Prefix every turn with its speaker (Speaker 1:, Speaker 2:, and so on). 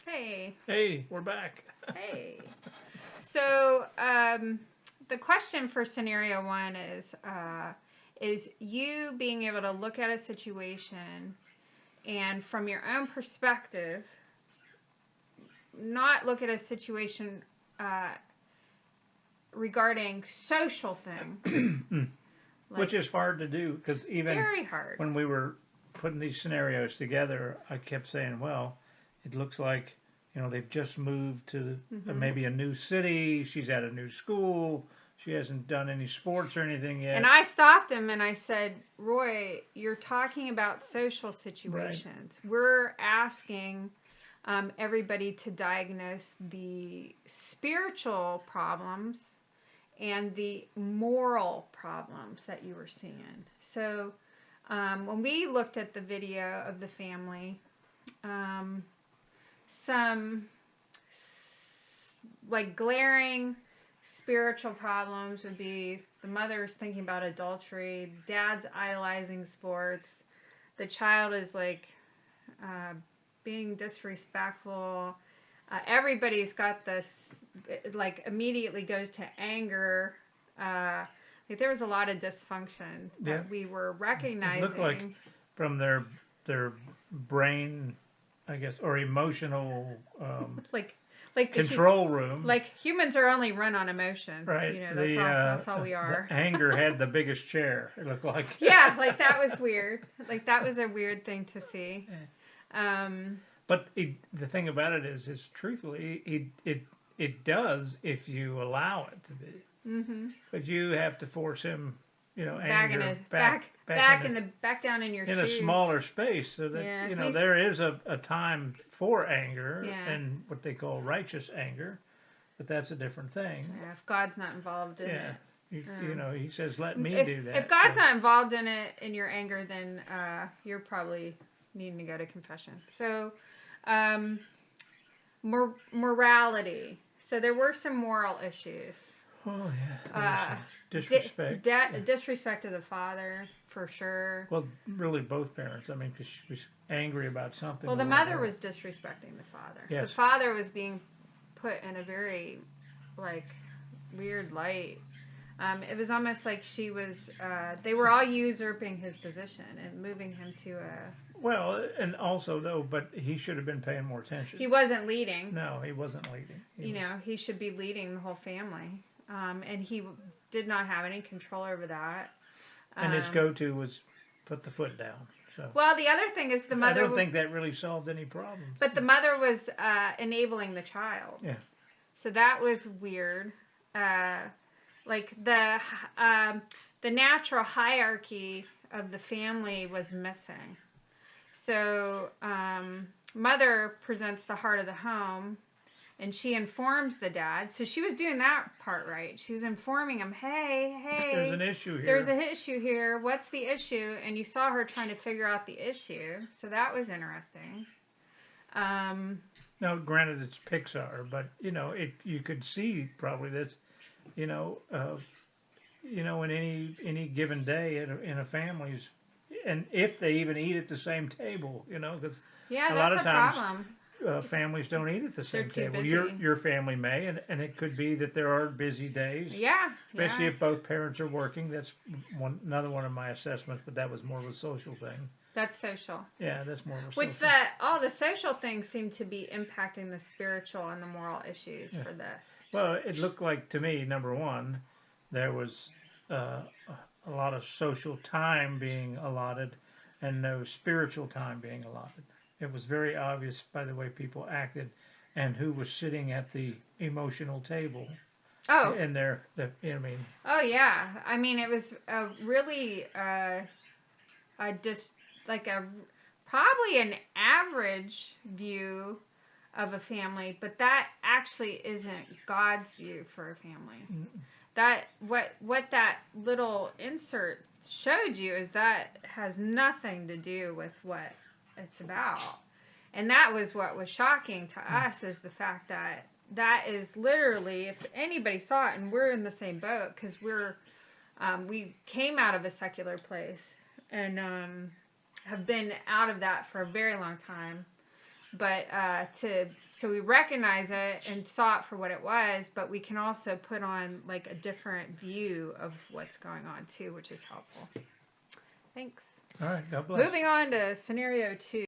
Speaker 1: Hey.
Speaker 2: Hey, we're back.
Speaker 1: Hey. So, the question for scenario one is you being able to look at a situation and from your own perspective, not look at a situation uh, regarding social thing,
Speaker 2: Which
Speaker 1: like
Speaker 2: is hard to do because even
Speaker 1: very hard.
Speaker 2: when we were putting these scenarios together, I kept saying, well, it looks like, they've just moved to
Speaker 1: Hmm.
Speaker 2: maybe a new city. She's at a new school. She hasn't done any sports or anything
Speaker 1: And
Speaker 2: yet.
Speaker 1: I stopped him and I said, Roy, you're talking about social
Speaker 2: Right.
Speaker 1: situations. We're asking everybody to diagnose the spiritual problems and the moral problems that you were seeing. So when we looked at the video of the family, um, some like glaring spiritual problems would be the mother is thinking about adultery, dad's idolizing sports, the child is like uh, being disrespectful. Everybody's got this, like, immediately goes to anger. Like, there was a lot of dysfunction
Speaker 2: Yeah.
Speaker 1: that we were
Speaker 2: It looked like
Speaker 1: recognizing.
Speaker 2: from their brain, I guess, or emotional
Speaker 1: like, like the
Speaker 2: control room.
Speaker 1: like humans are only run on emotions.
Speaker 2: Right.
Speaker 1: You know, that's
Speaker 2: The
Speaker 1: all.
Speaker 2: uh,
Speaker 1: That's all we
Speaker 2: the
Speaker 1: are.
Speaker 2: anger had the biggest chair. It looked like.
Speaker 1: Yeah, like that was weird. Like that was a weird thing to see. Um,
Speaker 2: But the thing about it is truthfully, it does if you allow it to be.
Speaker 1: hmm
Speaker 2: But you have to force him,
Speaker 1: Back in
Speaker 2: anger
Speaker 1: a
Speaker 2: back
Speaker 1: back down in your
Speaker 2: in a
Speaker 1: shoes.
Speaker 2: smaller space, so that
Speaker 1: Yeah, he's
Speaker 2: there is a time for anger
Speaker 1: yeah.
Speaker 2: and what they call righteous anger, but that's a different thing.
Speaker 1: Yeah, if God's not involved in
Speaker 2: Yeah,
Speaker 1: it.
Speaker 2: he says, "Let me
Speaker 1: If
Speaker 2: do
Speaker 1: if
Speaker 2: that."
Speaker 1: God's
Speaker 2: So
Speaker 1: not involved in it in your anger, then you're probably needing to go to confession. So, um, morality. So there were some moral issues.
Speaker 2: oh yeah, there was
Speaker 1: Uh,
Speaker 2: some disrespect.
Speaker 1: disrespect to the father for sure.
Speaker 2: Well, really, both parents. I mean, because she was angry about something
Speaker 1: Well,
Speaker 2: a
Speaker 1: the
Speaker 2: little
Speaker 1: mother
Speaker 2: more.
Speaker 1: was disrespecting the father. The
Speaker 2: Yes.
Speaker 1: father was being put in a very like weird light. It was almost like she was. They were all usurping his position and moving him to a.
Speaker 2: Well, and also though, but he should have been paying more attention.
Speaker 1: He wasn't leading.
Speaker 2: No, he wasn't leading.
Speaker 1: You know, he should be leading the whole family, and he did not have any control over that.
Speaker 2: And his
Speaker 1: Um,
Speaker 2: go-to was put the foot down. So
Speaker 1: well, the other thing is the
Speaker 2: I
Speaker 1: mother,
Speaker 2: don't think that really solved any problems.
Speaker 1: but the mother was enabling the child.
Speaker 2: Yeah.
Speaker 1: So that was weird. Uh, like um, the natural hierarchy of the family was missing. So mother presents the heart of the home, and she informs the dad. So she was doing that part right. She was informing him, hey,
Speaker 2: There's
Speaker 1: hey,
Speaker 2: an issue
Speaker 1: there's
Speaker 2: here.
Speaker 1: an issue here. What's the issue? And you saw her trying to figure out the issue. So that was interesting. Um,
Speaker 2: Now, granted, it's Pixar, but you could see probably that's you know uh, in any given day in a family's, and if they even eat at the same table, because
Speaker 1: yeah,
Speaker 2: a lot
Speaker 1: that's
Speaker 2: of
Speaker 1: a
Speaker 2: times
Speaker 1: problem.
Speaker 2: families don't eat at the
Speaker 1: They're
Speaker 2: same
Speaker 1: too
Speaker 2: table.
Speaker 1: busy.
Speaker 2: Your family may, and it could be that there are busy days,
Speaker 1: Yeah,
Speaker 2: especially
Speaker 1: yeah.
Speaker 2: if both parents are working. That's another one of my assessments, but that was more of a social thing.
Speaker 1: That's social.
Speaker 2: Yeah, that's more of a
Speaker 1: Which
Speaker 2: social.
Speaker 1: that all the social things seem to be impacting the spiritual and the moral issues
Speaker 2: Yeah.
Speaker 1: for this.
Speaker 2: Well, it looked like to me, number one, there was uh, a lot of social time being allotted and no spiritual time being allotted. It was very obvious by the way people acted and who was sitting at the emotional table.
Speaker 1: Oh,
Speaker 2: And I mean,
Speaker 1: oh yeah. I mean, it was a really a just like a probably an average view of a family, but that actually isn't God's view for a family. That what that little insert showed you is that has nothing to do with what it's about. And that was what was shocking to us is the fact that that is literally, if anybody saw it, and we're in the same boat because we came out of a secular place and have been out of that for a very long time. but so we recognize it and saw it for what it was, but we can also put on like a different view of what's going on too, which is helpful. Thanks.
Speaker 2: All right. God bless.
Speaker 1: Moving on to scenario 2.